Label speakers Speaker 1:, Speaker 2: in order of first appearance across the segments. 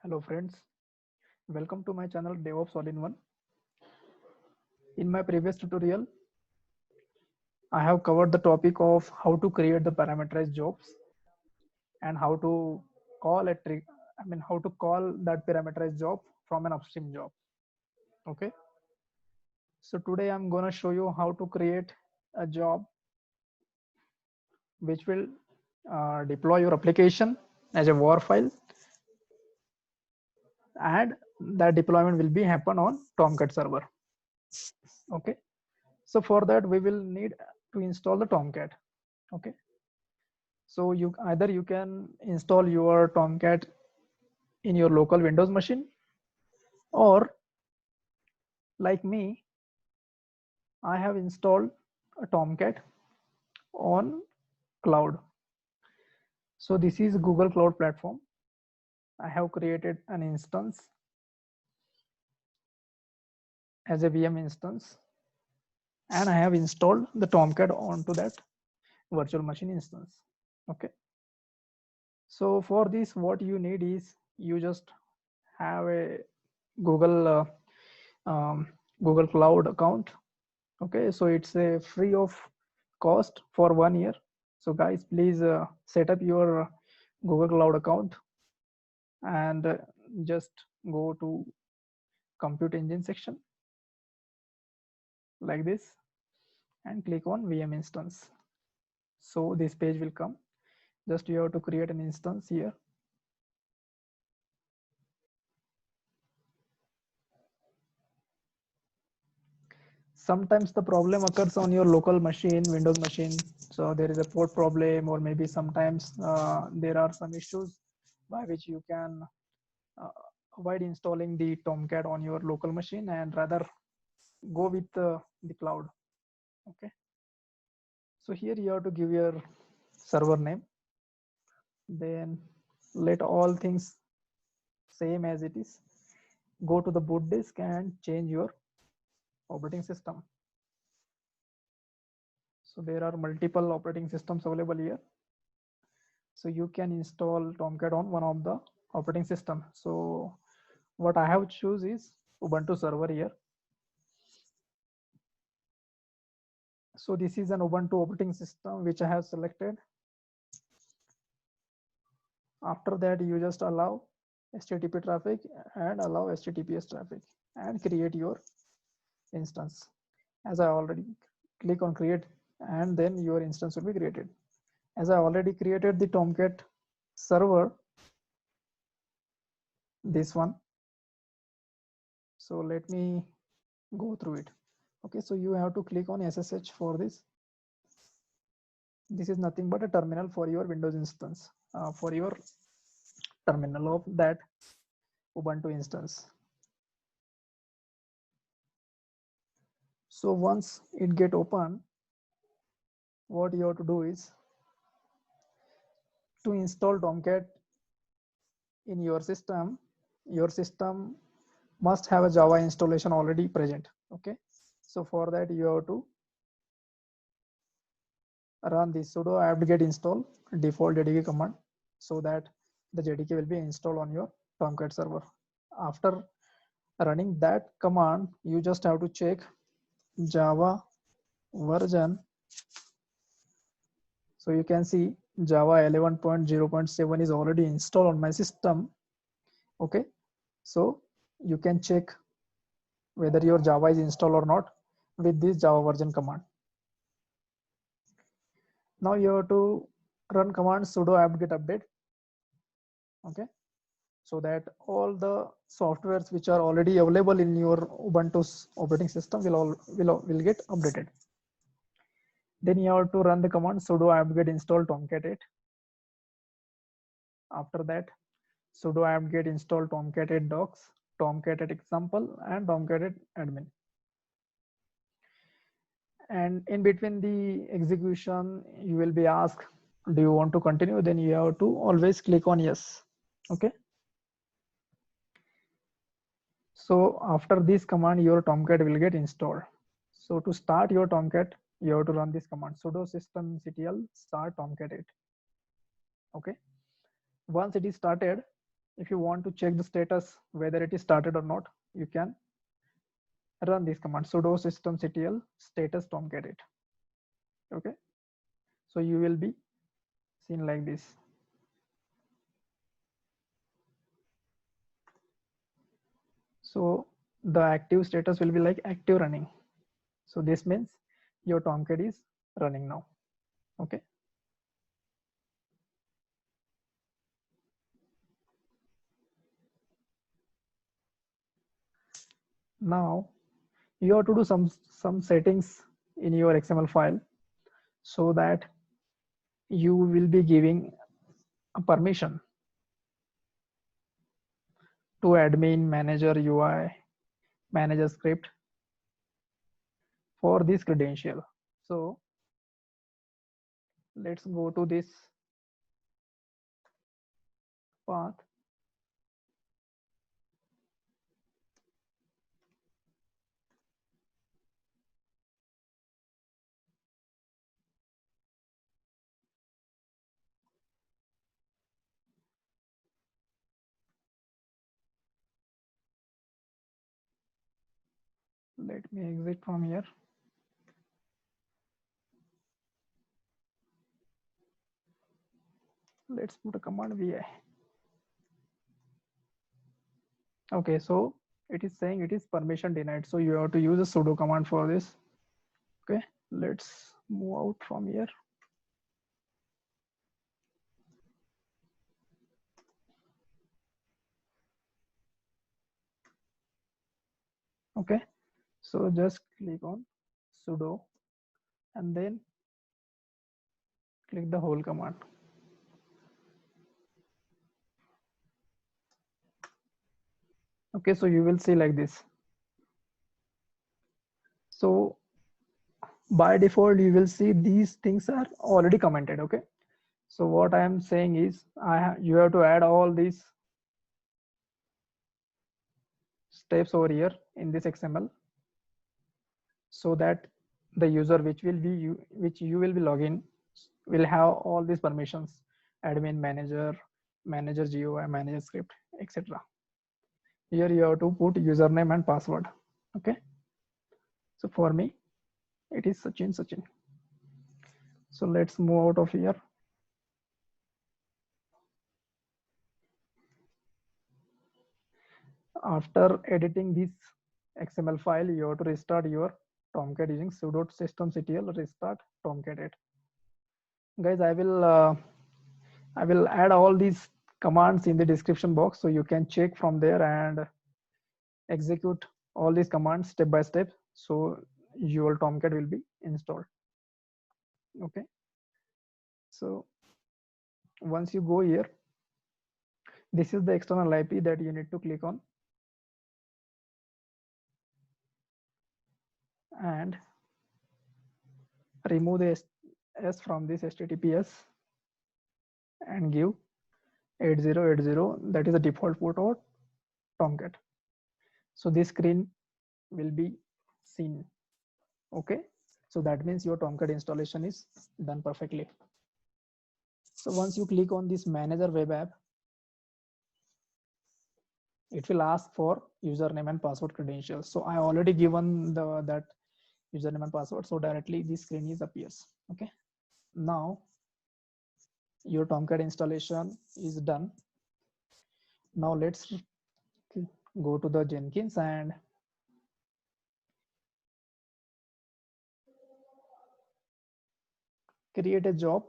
Speaker 1: Hello friends, welcome to my channel DevOps All-in-One. In my previous tutorial, I have covered the topic of how to create the parameterized jobs and how to call a trick. How to call that parameterized job from an upstream job. Okay. So today I'm gonna show you how to create a job which will deploy your application as a WAR file, and that deployment will be happen on Tomcat server. Okay. So for that we will need to install the Tomcat. Okay. So you can install your Tomcat in your local Windows machine, or like me, I have installed a Tomcat on cloud. So this is Google Cloud Platform. I have created an instance as a VM instance, and I have installed the Tomcat onto that virtual machine instance. Okay. So for this, what you need is you just have a Google Google Cloud account. Okay, so it's a free of cost for 1 year. So guys, please set up your Google Cloud account and just go to compute engine section like this and click on VM instance. So this page will come. Just you have to create an instance here. Sometimes the problem occurs on your local machine, Windows machine. So there is a port problem, or maybe sometimes there are some issues by which you can uh, avoid installing the Tomcat on your local machine and rather go with the cloud. Okay. So here you have to give your server name, then let all things same as it is. Go to the boot disk and change your operating system. So there are multiple operating systems available here. So you can install Tomcat on one of the operating system. So what I have choose is Ubuntu server here. So this is an Ubuntu operating system which I have selected. After that, you just allow HTTP traffic and allow HTTPS traffic and create your instance. As I already click on create, and then your instance will be created. As I already created the Tomcat server, this one. So let me go through it. Okay, so you have to click on SSH for this. This is nothing but a terminal for your Windows instance, for your terminal of that Ubuntu instance. So once it get open, what you have to do is to install Tomcat in your system must have a Java installation already present. Okay, so for that you have to run the sudo apt-get install default jdk command, so that the jdk will be installed on your Tomcat server. After running that command, you just have to check Java version. So you can see Java 11.0.7 is already installed on my system. Okay, so you can check whether your Java is installed or not with this Java version command. Now you have to run command sudo apt-get update. Okay, so that all the softwares which are already available in your Ubuntu's operating system will get updated. Then you have to run the command sudo apt-get install Tomcat 8. After that, sudo apt-get install Tomcat 8 docs, Tomcat 8 example, and Tomcat 8 admin. And in between the execution, you will be asked, do you want to continue? Then you have to always click on yes. Okay. So after this command, your Tomcat will get installed. So to start your Tomcat, you have to run this command sudo systemctl start Tomcat 8. Okay. Once it is started, If you want to check the status whether it is started or not, you can run this command sudo systemctl status tomcat it. Okay, so you will be seen like this. So the active status will be like active running. So this means your Tomcat is running now. Okay. Now you have to do some settings in your XML file so that you will be giving a permission to admin, manager, UI, manager script for this credential. So let's go to this path. Let me exit from here. Let's put a command vi. Okay, so it is saying it is permission denied. So you have to use a sudo command for this. Okay, let's move out from here. Okay, so just click on sudo and then click the whole command. Okay, so you will see like this. So by default, you will see these things are already commented. Okay, so what I am saying is you have to add all these steps over here in this XML so that the user which you will be login will have all these permissions: admin, manager, manager GUI, manager script, etc. Here you have to put username and password. Okay, so for me it is Sachin. So let's move out of here. After editing this XML file, you have to restart your Tomcat using sudo systemctl restart tomcat 8. Guys, I will add all these commands in the description box so you can check from there and execute all these commands step by step. So your Tomcat will be installed. Okay. So once you go here, this is the external IP that you need to click on and remove the S from this HTTPS and give 8080, that is the default port of Tomcat. So this screen will be seen. Okay, so that means your Tomcat installation is done perfectly. So once you click on this manager web app, it will ask for username and password credentials. So I already given that username and password, so directly this screen is appears. Okay, now your Tomcat installation is done. Now let's go to the Jenkins and create a job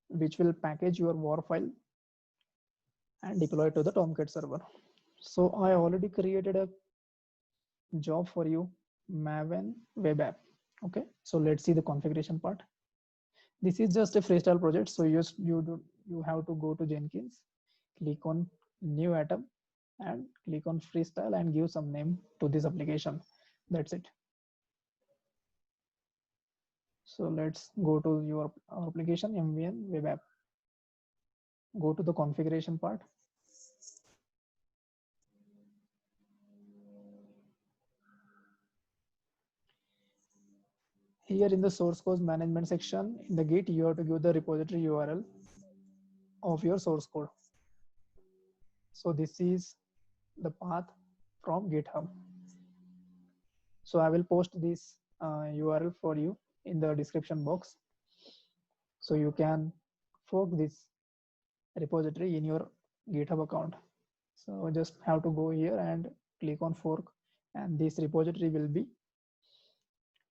Speaker 1: which will package your WAR file and deploy to the Tomcat server. So I already created a job for you, Maven web app. Okay, so let's see the configuration part. This is just a freestyle project, so you have to go to Jenkins, click on new atom and click on freestyle and give some name to this application. That's it. So let's go to your application, MVN web app. Go to the configuration part. Here in the source code management section in the Git, you have to give the repository URL of your source code. So this is the path from GitHub. So I will post this URL for you in the description box, so you can fork this repository in your GitHub account. So just have to go here and click on fork, and this repository will be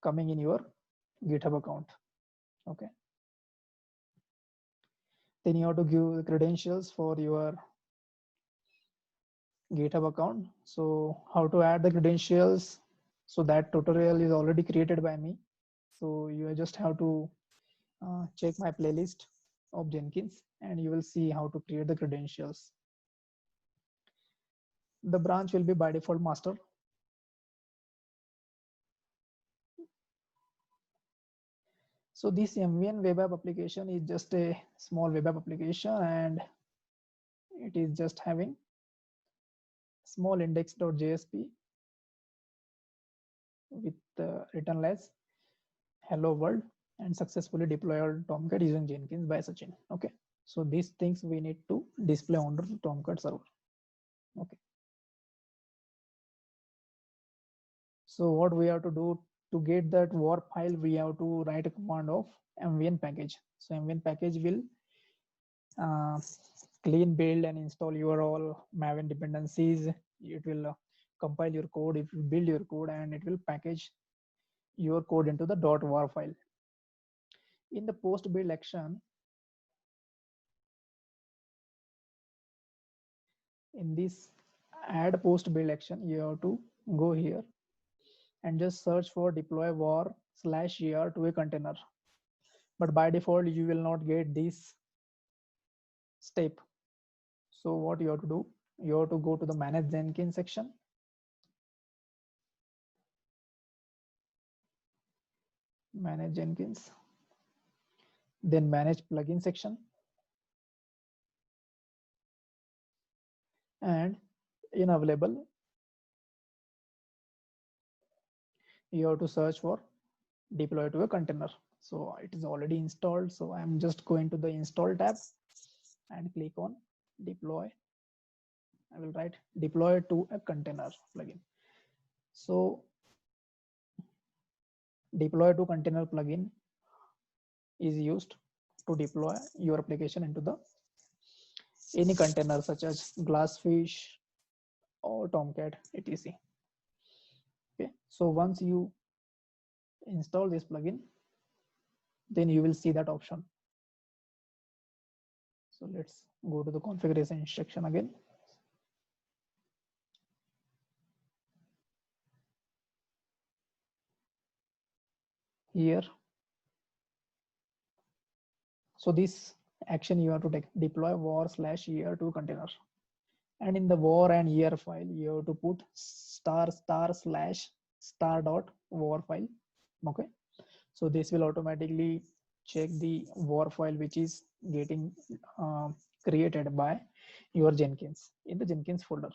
Speaker 1: coming in your GitHub account. Okay. Then you have to give the credentials for your GitHub account. So how to add the credentials? So that tutorial is already created by me. So you just have to check my playlist of Jenkins, and you will see how to create the credentials. The branch will be by default master. So this MVN web app application is just a small web app application, and it is just having small index.jsp with written as hello world and successfully deployed Tomcat using Jenkins by Sachin. Okay. So these things we need to display on the Tomcat server. Okay. So what we have to do to get that war file, we have to write a command of mvn package. So mvn package will clean build and install your all Maven dependencies. It will compile your code, it will build your code, and it will package your code into the .war file. In the post build action, in this add post build action, you have to go here and just search for deploy war/er to a container. But by default, you will not get this step. So what you have to do, you have to go to the manage Jenkins section. Manage Jenkins. Then manage plugin section. And in available, you have to search for deploy to a container. So it is already installed. So I'm just going to the install tab and click on deploy. I will write deploy to a container plugin. So deploy to container plugin is used to deploy your application into the any container such as Glassfish or Tomcat, etc. Okay, so once you install this plugin, then you will see that option. So let's go to the configuration section again. Here, so this action you have to take, deploy war/er to container, and in the war and year file you have to put */**.war file. Okay, so this will automatically check the war file which is getting created by your Jenkins in the Jenkins folder.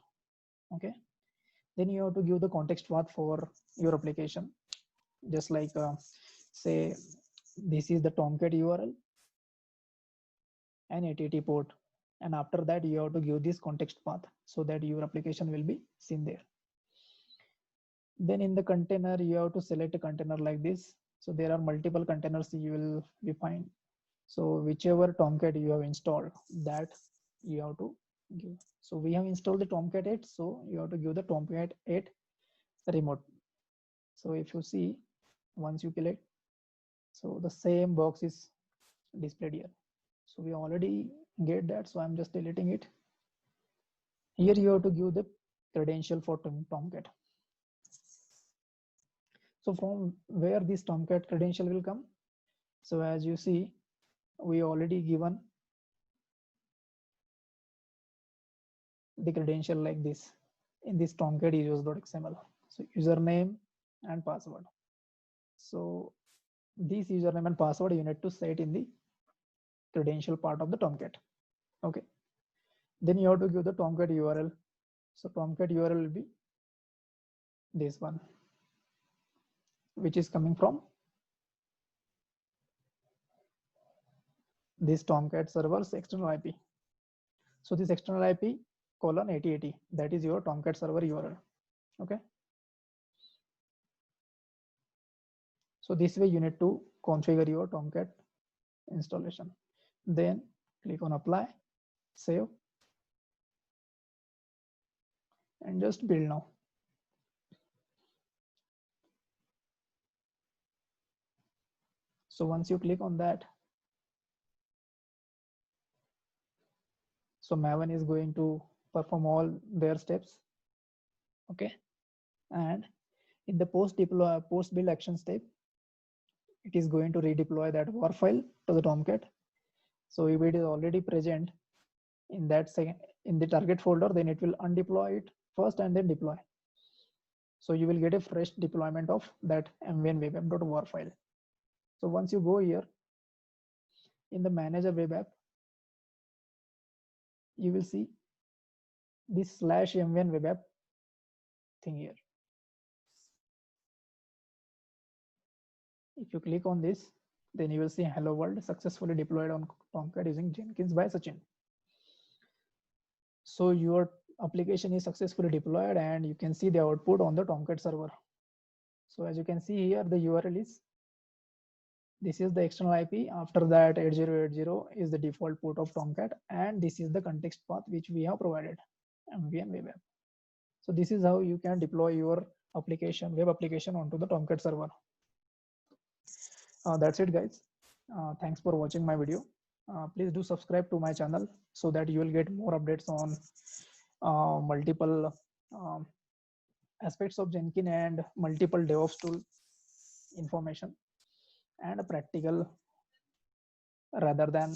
Speaker 1: Okay, then you have to give the context path for your application, just like say this is the Tomcat URL and ATT port, and after that you have to give this context path so that your application will be seen there. Then in the container you have to select a container like this. So there are multiple containers you will be find. So whichever Tomcat you have installed, that you have to give. So we have installed the Tomcat 8, so you have to give the Tomcat 8 remote. So if you see, once you select, so the same box is displayed here. So we already get that, so I'm just deleting it. Here you have to give the credential for Tomcat. So from where this Tomcat credential will come? So as you see, we already given the credential like this in this Tomcat users.xml. So username and password. So this username and password you need to set in the credential part of the Tomcat. Okay. Then you have to give the Tomcat URL. So Tomcat URL will be this one, which is coming from this Tomcat server's external IP. So this external IP colon 8080. That is your Tomcat server URL. Okay. So this way you need to configure your Tomcat installation. Then click on apply, save, and just build now. So once you click on that, so Maven is going to perform all their steps. Okay. And in the post build action step, it is going to redeploy that WAR file to the Tomcat. So if it is already present in that second in the target folder, then it will undeploy it first and then deploy. So you will get a fresh deployment of that mvn web app.war file. So once you go here in the manager web app, you will see this /mvn web app thing here. If you click on this, then you will see hello world successfully deployed on Tomcat using Jenkins by Sachin. So your application is successfully deployed and you can see the output on the Tomcat server. So as you can see here, the URL is, this is the external IP. After that 8080 is the default port of Tomcat, and this is the context path which we have provided, mvn web app. So this is how you can deploy your application, web application onto the Tomcat server. That's it guys. Thanks for watching my video. Please do subscribe to my channel so that you will get more updates on multiple aspects of Jenkins and multiple DevOps tool information and practical rather than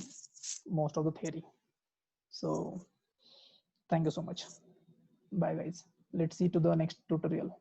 Speaker 1: most of the theory. So thank you so much. Bye guys. Let's see to the next tutorial.